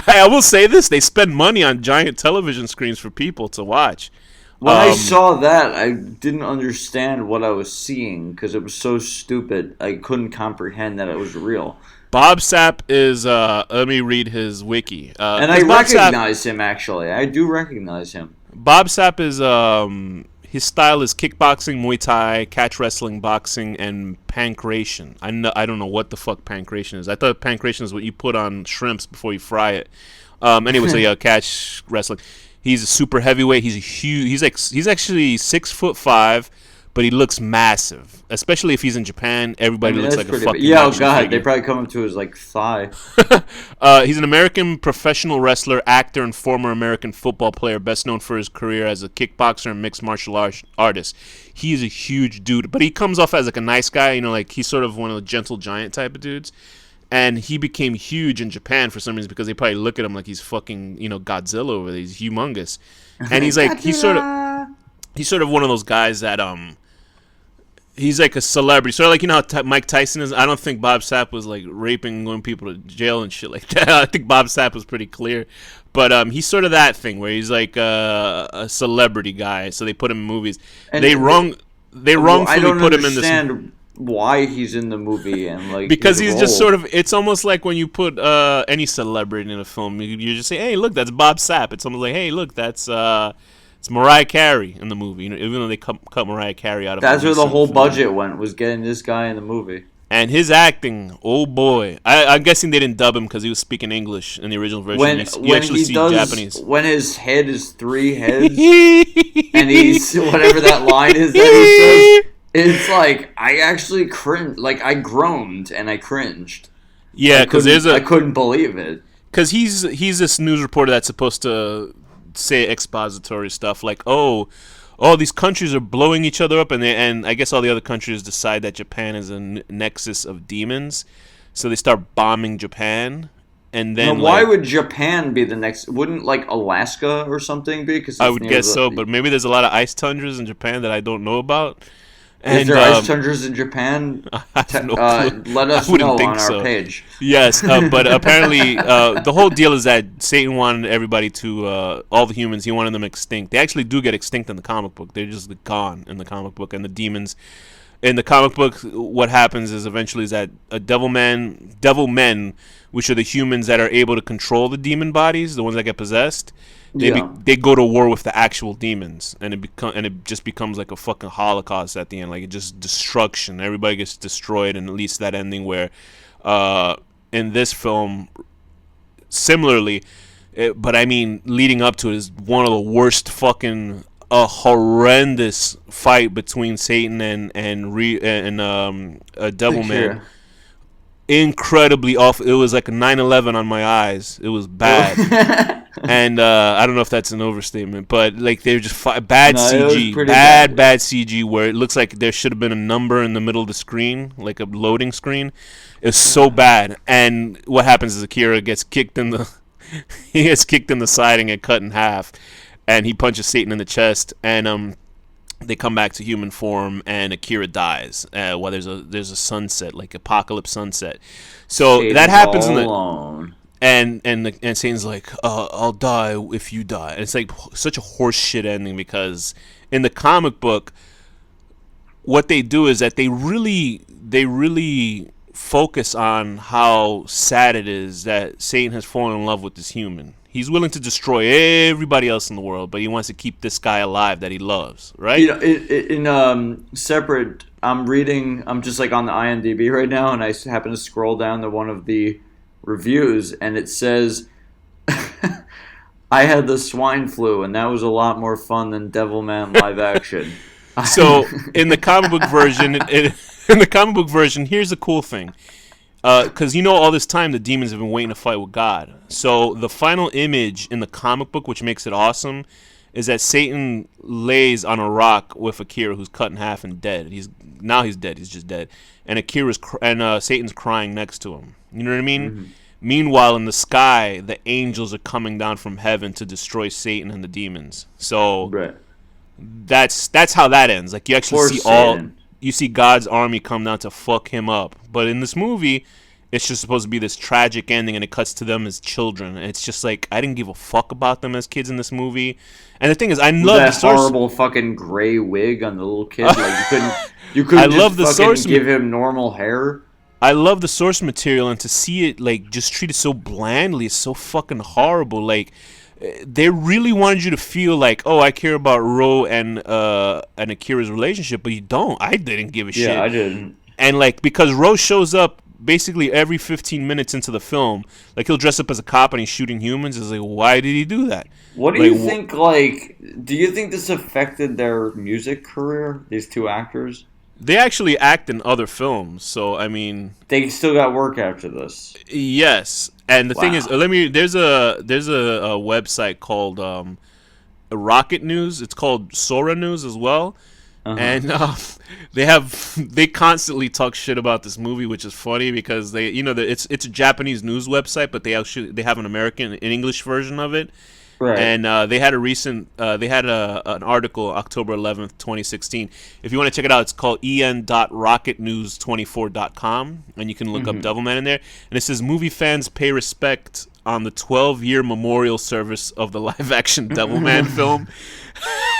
I will say this: they spend money on giant television screens for people to watch. When I saw that, I didn't understand what I was seeing because it was so stupid. I couldn't comprehend that it was real. Bob Sapp is. Let me read his wiki. And I 'cause recognize him, actually. I do recognize him. Bob Sapp is. His style is kickboxing, Muay Thai, catch wrestling, boxing, and pancration. I don't know what the fuck pancration is. I thought pancration is what you put on shrimps before you fry it. Anyway, so yeah, catch wrestling. He's a super heavyweight. He's a huge. He's actually 6'5", but he looks massive. Especially if he's in Japan, everybody looks like a fucking Yeah, oh action god, figure. they probably come up to his like thigh. He's an American professional wrestler, actor, and former American football player, best known for his career as a kickboxer and mixed martial artist. He is a huge dude, but he comes off as like a nice guy, you know, like he's sort of one of the gentle giant type of dudes. And he became huge in Japan for some reason because they probably look at him like he's fucking, you know, Godzilla over there. He's humongous. And he's like, he's sort of one of those guys that, he's like a celebrity. Sort of like, you know how Mike Tyson is? I don't think Bob Sapp was like raping, going people to jail and shit like that. I think Bob Sapp was pretty clear. But he's sort of that thing where he's like a celebrity guy. So they put him in movies. And they wrongfully put him in this. Why he's in the movie and like because he's just sort of, it's almost like when you put any celebrity in a film, you just say, hey, look, that's Bob Sapp. It's almost like, hey, look, that's it's Mariah Carey in the movie, you know, even though they cut Mariah Carey out of that's where the whole budget went, was getting this guy in the movie. And his acting, oh boy, I'm guessing they didn't dub him because he was speaking English in the original version. When actually see Japanese. When his head is 3 heads and he's whatever that line is that he says, it's like I actually cringed, like I groaned and I cringed. Yeah, because I couldn't believe it. Because he's this news reporter that's supposed to say expository stuff like, oh, these countries are blowing each other up, and I guess all the other countries decide that Japan is a nexus of demons, so they start bombing Japan. And then, now, why would Japan be the next? Wouldn't like Alaska or something be? Because I would guess so, but maybe there's a lot of ice tundras in Japan that I don't know about. Is there ice tundras in Japan? Let us know on our page. Yes, but apparently the whole deal is that Satan wanted everybody to, all the humans, he wanted them extinct. They actually do get extinct in the comic book. They're just gone in the comic book. And the demons, in the comic book, what happens is eventually is that devil men, which are the humans that are able to control the demon bodies, the ones that get possessed, they go to war with the actual demons, and it just becomes like a fucking holocaust at the end, like it just destruction. Everybody gets destroyed, and at least that ending where, in this film, similarly, but I mean, leading up to it is one of the worst fucking horrendous fight between Satan and Devilman. Incredibly awful. It was like a 9/11 on my eyes. It was bad. And I don't know if that's an overstatement, but like they're just bad CG, bad CG, where it looks like there should have been a number in the middle of the screen, like a loading screen. It's so bad. And what happens is Akira gets kicked in the he gets kicked in the side and get cut in half, and he punches Satan in the chest, and they come back to human form, and Akira dies. Well, there's a sunset, like apocalypse sunset. So Satan's that happens and Satan's like, I'll die if you die. And it's like such a horseshit ending, because in the comic book, what they do is that they really focus on how sad it is that Satan has fallen in love with this human. He's willing to destroy everybody else in the world, but he wants to keep this guy alive that he loves, right? You know, in separate, I'm just like on the IMDb right now, and I happen to scroll down to one of the reviews, and it says, I had the swine flu, and that was a lot more fun than Devilman live action. So in the comic book version, here's the cool thing. Because you know, all this time the demons have been waiting to fight with God. So the final image in the comic book, which makes it awesome, is that Satan lays on a rock with Akira, who's cut in half and dead. He's dead. He's just dead. And Satan's crying next to him. You know what I mean? Mm-hmm. Meanwhile, in the sky, the angels are coming down from heaven to destroy Satan and the demons. So that's how that ends. Like you actually you see God's army come down to fuck him up. But in this movie, it's just supposed to be this tragic ending, and it cuts to them as children. And it's just like, I didn't give a fuck about them as kids in this movie. And the thing is, I love that horrible fucking gray wig on the little kid. Like you couldn't give him normal hair. I love the source material, and to see it like just treated so blandly is so fucking horrible. Like they really wanted you to feel like, oh, I care about Ryo and Akira's relationship, but you don't. I didn't give a shit. Yeah, I didn't. And like, because Ryo shows up basically every 15 minutes into the film, like he'll dress up as a cop and he's shooting humans. It's like, why did he do that? What do Like, you think? Like, do you think this affected their music career? These two actors, they actually act in other films, so I mean, they still got work after this. yes. And the thing is, Wow. there's a website called Rocket News. It's called Sora News as well, Uh-huh. and they constantly talk shit about this movie, which is funny because it's a Japanese news website, but they have an American, an English version of it. Right. And they had an article October 11th, 2016. If you want to check it out, it's called en.rocketnews24.com, and you can look up Mm-hmm. Devilman in there. And it says movie fans pay respect on the 12-year memorial service of the live-action Devilman film.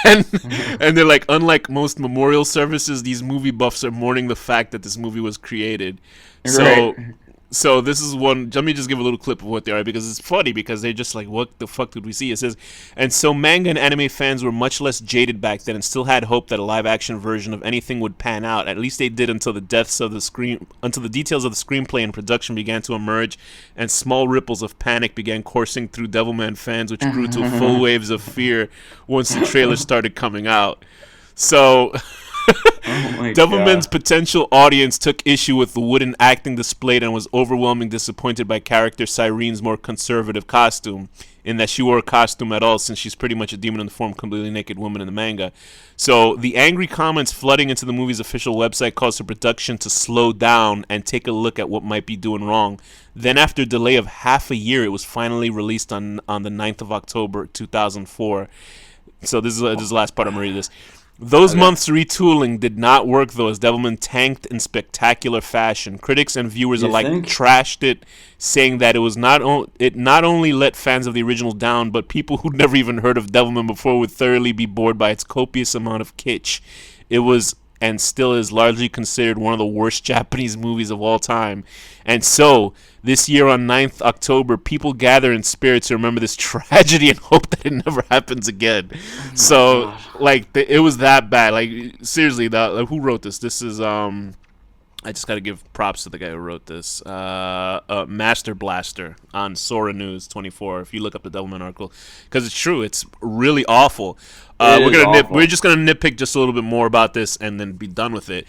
and and they're like, unlike most memorial services, these movie buffs are mourning the fact that this movie was created. So Right. so this is one. Let me just give a little clip of what they are, because it's funny, because they're just like, what the fuck did we see? It says, and so manga and anime fans were much less jaded back then and still had hope that a live action version of anything would pan out. At least they did until the details of the screenplay and production began to emerge, and small ripples of panic began coursing through Devilman fans, which grew to full waves of fear once the trailer started coming out. So Oh my Devilman's god. potential audience took issue with the wooden acting displayed and was overwhelmingly disappointed by character Cyrene's more conservative costume, in that she wore a costume at all, since she's pretty much a demon in the form of a completely naked woman in the manga. So the angry comments flooding into the movie's official website caused the production to slow down and take a look at what might be doing wrong. Then, after a delay of half a year, it was finally released on the 9th of October 2004. So this is the last part. I'm going to read this. Those Okay. months' retooling did not work, though, as Devilman tanked in spectacular fashion. Critics and viewers You alike think? trashed it, saying that it not only let fans of the original down, but people who'd never even heard of Devilman before would thoroughly be bored by its copious amount of kitsch. It was, and still is, largely considered one of the worst Japanese movies of all time. And so, this year on 9th October, people gather in spirit to remember this tragedy and hope that it never happens again. Oh my So, god. like, it was that bad. Like, seriously, who wrote this? This is, I just gotta give props to the guy who wrote this. Master Blaster on Sora News 24. If you look up the Devilman article, because it's true, it's really awful. It is awful. We're just gonna nitpick just a little bit more about this and then be done with it.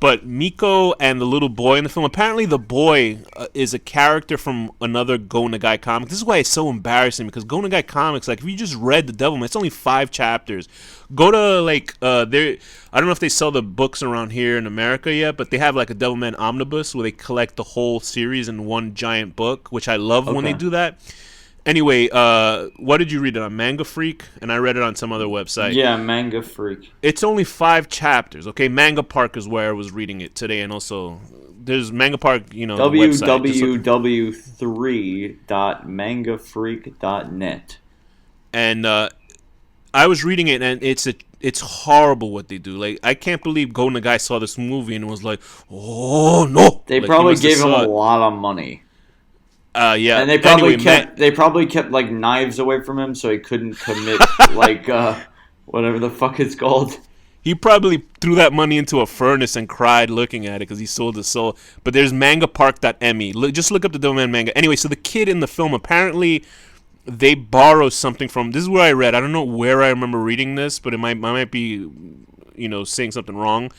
But Miko and the little boy in the film, apparently the boy is a character from another Go Nagai comic. This is why it's so embarrassing, because Go Nagai comics, like, if you just read the Devilman, it's only 5 chapters. Go to, like, I don't know if they sell the books around here in America yet, but they have, like, a Devilman omnibus where they collect the whole series in one giant book, which I love when they Okay. do that. Anyway, what did you read it on? Manga Freak? And I read it on some other website. Yeah, Manga Freak. It's only 5 chapters, okay? Manga Park is where I was reading it today, and also there's Manga Park, the website. Just look- www.mangafreak.net. and I was reading it, and it's horrible what they do. Like, I can't believe Go Nagai saw this movie and was like, "Oh no!" They Like, he probably must have gave him saw a it. lot of money. Yeah, And they probably anyway, kept like knives away from him so he couldn't commit like whatever the fuck it's called. he probably threw that money into a furnace and cried looking at it because he sold his soul. But there's mangapark.me. Just look up the Devilman manga. Anyway, so the kid in the film, apparently they borrow something from. This is where I read. I don't know where I remember reading this, but I might be, saying something wrong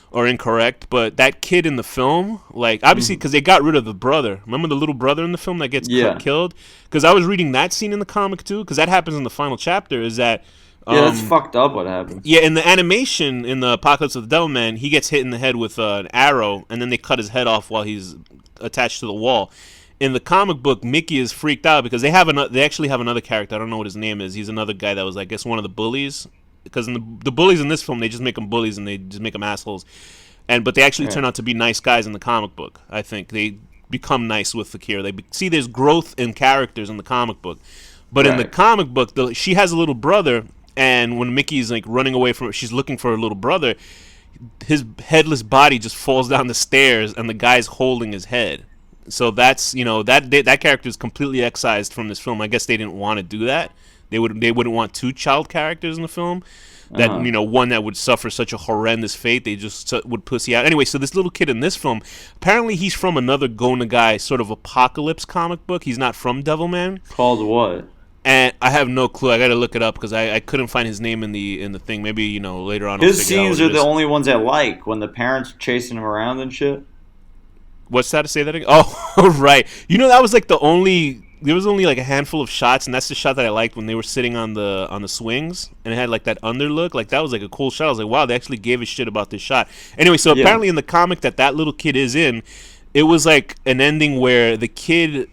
or incorrect. But that kid in the film, like, obviously, because they got rid of the brother. Remember the little brother in the film that gets Yeah. killed? Because I was reading that scene in the comic too. Because that happens in the final chapter. Is that Yeah, that's fucked up what happened. yeah, in the animation, in the Apocalypse of the Devilman, he gets hit in the head with an arrow, and then they cut his head off while he's attached to the wall. In the comic book, Mickey is freaked out because they actually have another character. I don't know what his name is. He's another guy that was, I guess, one of the bullies. Because in the bullies in this film, they just make them bullies and they just make them assholes. But they actually Right. turn out to be nice guys in the comic book. I think they become nice with Akira. See, there's growth in characters in the comic book, but in the Right. comic book, she has a little brother. And when Mickey's like running away from her, she's looking for her little brother. His headless body just falls down the stairs, and the guy's holding his head. So that's that character is completely excised from this film. I guess they didn't want to do that. They wouldn't want 2 child characters in the film. that Uh-huh. one that would suffer such a horrendous fate, they just would pussy out. Anyway, so this little kid in this film, apparently he's from another Go Nagai sort of apocalypse comic book. He's not from Devilman. Called what? And I have no clue. I got to look it up because I couldn't find his name in the thing. Maybe later on. His scenes are the only ones I like, when the parents are chasing him around and shit. What's that to say that again? Oh, right. That was like the only. There was only like a handful of shots, and that's the shot that I liked when they were sitting on the swings, and it had like that underlook. Like that was like a cool shot. I was like, wow, they actually gave a shit about this shot. Anyway, so apparently in the comic that little kid is in, it was like an ending where the kid,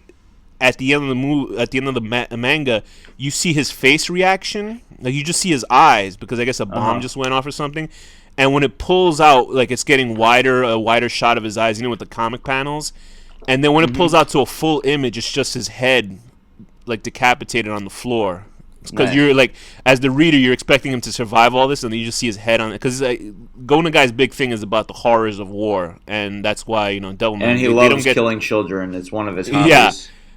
at the end of the manga, you see his face reaction. Like you just see his eyes because I guess a bomb just went off or something. And when it pulls out, like it's getting a wider shot of his eyes, with the comic panels. And then when it pulls out to a full image, it's just his head, like decapitated on the floor. Because you're like, as the reader, you're expecting him to survive all this, and then you just see his head on it. Because Go Nagai's big thing is about the horrors of war, and that's why Devilman. And he loves killing children. It's one of his hobbies. Yeah.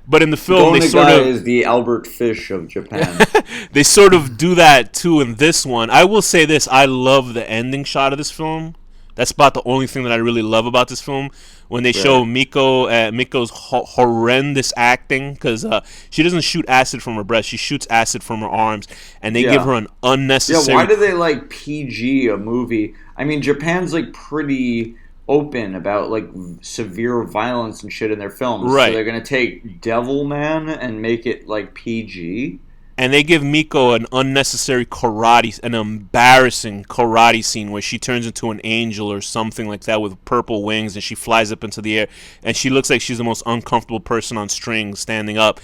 But in the film, Go Nagai is the Albert Fish of Japan. They sort of do that too in this one. I will say this: I love the ending shot of this film. That's about the only thing that I really love about this film. When they show Miko's horrendous acting, because she doesn't shoot acid from her breast, she shoots acid from her arms, and they give her an unnecessary. Yeah, why do they like PG a movie? I mean, Japan's like pretty open about like severe violence and shit in their films. Right. So they're gonna take Devilman and make it like PG. And they give Miko an unnecessary an embarrassing karate scene where she turns into an angel or something like that with purple wings, and she flies up into the air, and she looks like she's the most uncomfortable person on strings standing up,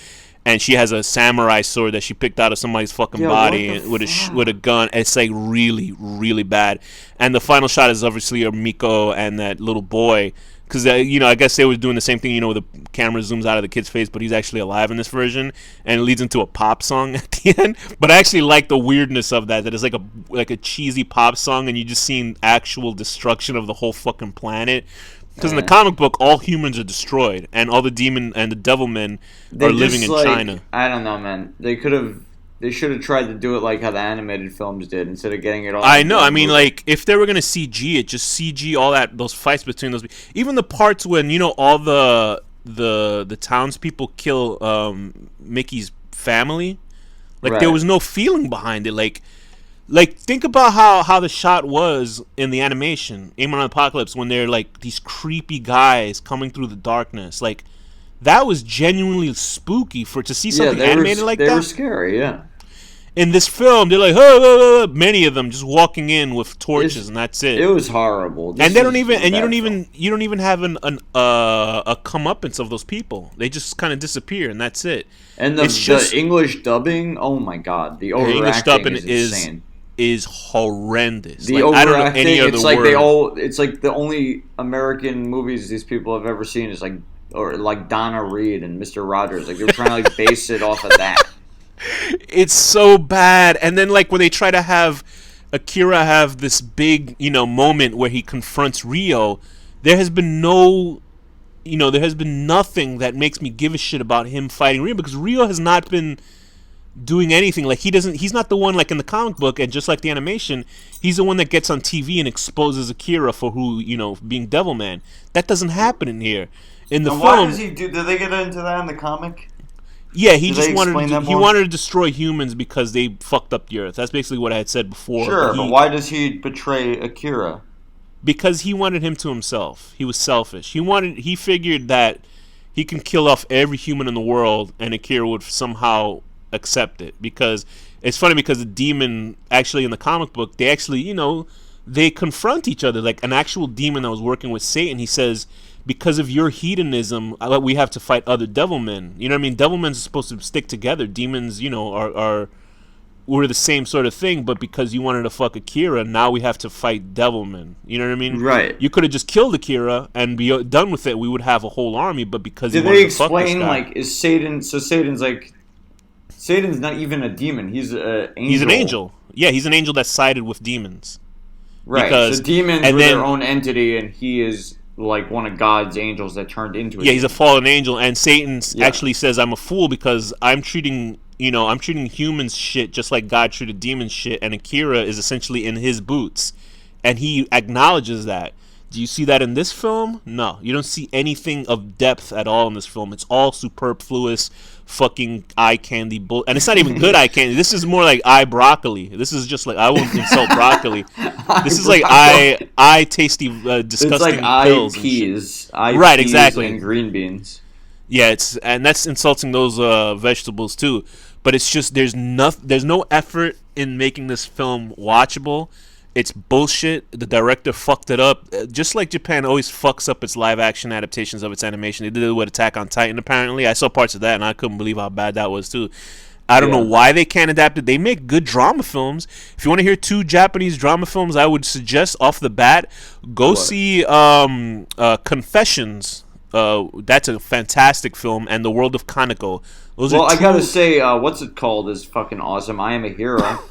and she has a samurai sword that she picked out of somebody's fucking body with a gun. It's like really, really bad. And the final shot is obviously of Miko and that little boy. Because, I guess they were doing the same thing, where the camera zooms out of the kid's face, but he's actually alive in this version, and it leads into a pop song at the end. But I actually like the weirdness of that it's like a cheesy pop song, and you just seen actual destruction of the whole fucking planet. Because in the comic book, all humans are destroyed, and all the demon and the Devilmen are living in China. I don't know, man. They should have tried to do it like how the animated films did, instead of getting it all. I know. I mean, like, if they were gonna CG it, just CG all those fights between those. Even the parts when all the townspeople kill Mickey's family, like there was no feeling behind it. Like think about how the shot was in the animation, Aim on Apocalypse, when they're like these creepy guys coming through the darkness, like. That was genuinely spooky to see something animated like that. They were scary, yeah. In this film, they're like, oh, many of them just walking in with torches, and that's it. It was horrible. And they don't even, and you don't even have a comeuppance of those people. They just kind of disappear, and that's it. And the English dubbing, oh my god, the English dubbing is insane. Is horrendous. The overacting, I don't know any other word. It's like the only American movies these people have ever seen is like Donna Reed and Mr. Rogers. Like, they were trying to like base it off of that. It's so bad. And then like when they try to have Akira have this big, moment where he confronts Ryo, there has been nothing that makes me give a shit about him fighting Ryo, because Ryo has not been doing anything. Like he's not the one like in the comic book, and just like the animation, he's the one that gets on TV and exposes Akira for who, being Devilman. That doesn't happen in here. In the film, why does he do? Did they get into that in the comic? Yeah, he just wanted to destroy humans because they fucked up the Earth. That's basically what I had said before. Sure, but why does he betray Akira? Because he wanted him to himself. He was selfish. He figured that he can kill off every human in the world, and Akira would somehow accept it. Because it's funny, because the demon actually in the comic book, they actually they confront each other. Like an actual demon that was working with Satan, he says, because of your hedonism, we have to fight other Devilmen. You know what I mean? Devilmen are supposed to stick together. Demons, we're the same sort of thing, but because you wanted to fuck Akira, now we have to fight Devilmen. You know what I mean? Right. You could have just killed Akira and be done with it. We would have a whole army, but because you wanted to fuck this guy. Did they explain, like, is Satan... So Satan's not even a demon. He's an angel. He's an angel. Yeah, he's an angel that sided with demons. Right. So demons were their own entity, and he is like one of God's angels that turned into a demon. He's a fallen angel, and Satan actually says, I'm a fool because I'm treating I'm treating humans shit just like God treated demons shit, and Akira is essentially in his boots, and he acknowledges that. Do you see that in this film? No, you don't see anything of depth at all in this film. It's all superfluous, fucking eye candy bull, and it's not even good eye candy. This is more like eye broccoli. This is just like, I won't insult broccoli. This is like eye tasty, disgusting. It's like pills eye peas, right? Exactly, and green beans. Yeah, and that's insulting those vegetables too. But it's just there's no effort in making this film watchable. It's bullshit. The director fucked it up. Just like Japan always fucks up its live action adaptations of its animation. They did it with Attack on Titan, apparently. I saw parts of that, and I couldn't believe how bad that was, too. I don't know why they can't adapt it. They make good drama films. If you want to hear 2 Japanese drama films, I would suggest off the bat, go see Confessions. That's a fantastic film, and The World of Kaneko. I gotta say, what's it called is fucking awesome. I Am a Hero.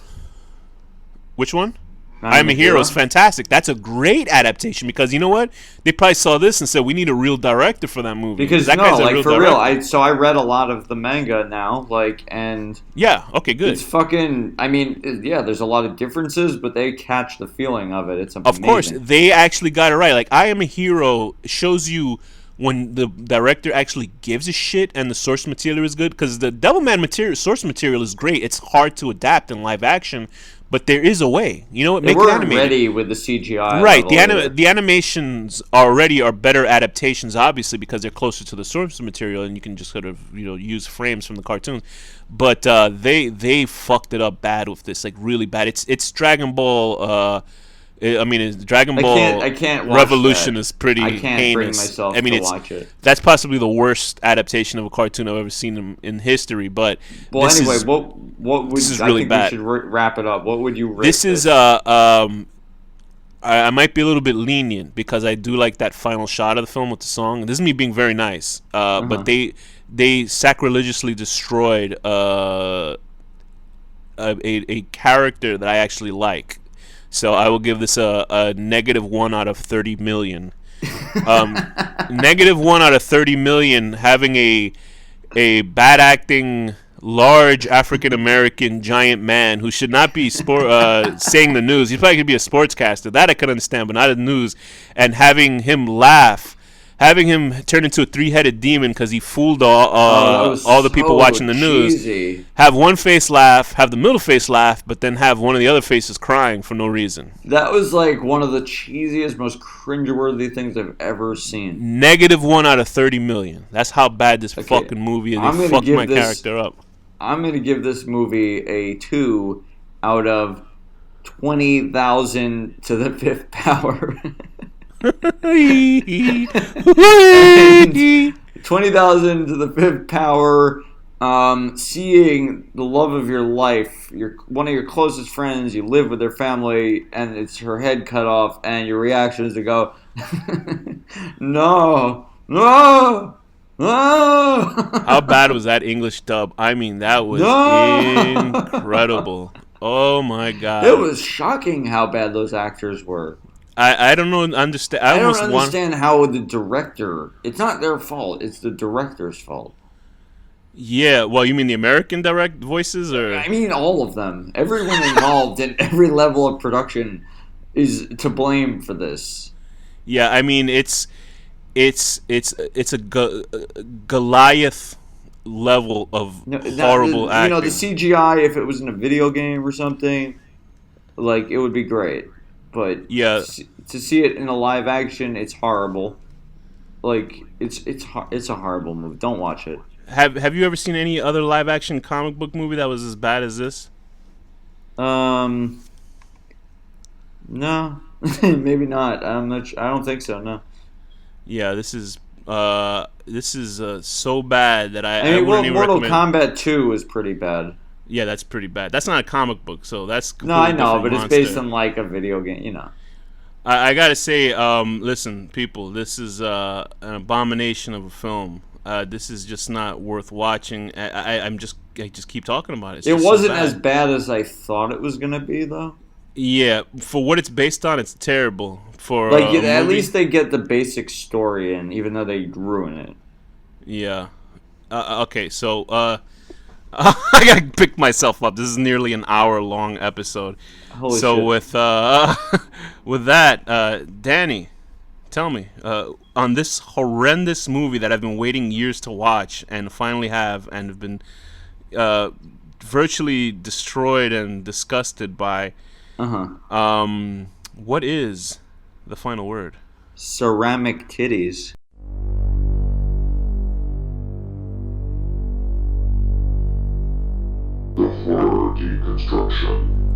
Which one? I Am a Hero is fantastic. That's a great adaptation because you know what? They probably saw this and said we need a real director for that movie. Because that guy's a real director. I read a lot of the manga now, and yeah, okay, good. It's fucking. I mean, yeah, there's a lot of differences, but they catch the feeling of it. It's amazing. Of course, they actually got it right. Like I Am a Hero shows you when the director actually gives a shit and the source material is good, because the Devilman source material is great. It's hard to adapt in live action. But there is a way, Make it animated. Ready with the CGI, right? The animations already are better adaptations, obviously, because they're closer to the source material, and you can just sort of use frames from the cartoons. But they fucked it up bad with this, like really bad. It's Dragon Ball. Dragon Ball I can't watch Revolution that. is pretty heinous. I can't bring myself to watch it. That's possibly the worst adaptation of a cartoon I've ever seen in history. But anyway, what would this is really bad. We should wrap it up. What would you rate this? Is I might be a little bit lenient because I do like that final shot of the film with the song. This is me being very nice, but they sacrilegiously destroyed a character that I actually like. So I will give this a -1 out of 30 million. -1 out of 30 million, having a bad acting, large African American giant man who should not be saying the news. He probably could be a sportscaster. That I could understand, but not the news. And having him laugh. Having him turn into a 3-headed demon because he fooled all the people watching the news. Have one face laugh, have the middle face laugh, but then have one of the other faces crying for no reason. That was like one of the cheesiest, most cringeworthy things I've ever seen. -1 out of 30 million. That's how bad this fucking movie is. They fucked my character up. I'm going to give this movie a 2 out of 20,000 to the 5th power. 20,000 to the 5th power. Seeing the love of your life, one of your closest friends, you live with their family, and it's her head cut off, and your reaction is to go, no. How bad was that English dub? I mean, that was incredible. Oh my god! It was shocking how bad those actors were. I don't know. Understand? I don't understand how the director. It's not their fault. It's the director's fault. Yeah. Well, you mean the American direct voices, or I mean all of them. Everyone involved in every level of production is to blame for this. Yeah. I mean, it's a Goliath level of horrible acting. The CGI, if it was in a video game or something, like it would be great. But yeah, to see it in a live action, it's horrible. Like it's a horrible movie. Don't watch it. Have you ever seen any other live action comic book movie that was as bad as this? No, maybe not. I'm not. I don't think so. No. Yeah, this is so bad that I mean, wouldn't even Mortal recommend. Kombat 2 is pretty bad. Yeah, that's pretty bad. That's not a comic book, so that's no, I know, but monster. It's based on like a video game, I gotta say, listen, people, this is an abomination of a film. This is just not worth watching. I just keep talking about it. It wasn't as bad as I thought it was gonna be, though. Yeah, for what it's based on, it's terrible. For at least they get the basic story in, even though they ruin it. Yeah. Okay, so I gotta pick myself up. This is nearly an hour-long episode. Holy So shit. with with that, Danny, tell me, on this horrendous movie that I've been waiting years to watch and finally have, and have been virtually destroyed and disgusted by, Uh-huh. what is the final word? Ceramic titties. The horror deconstruction.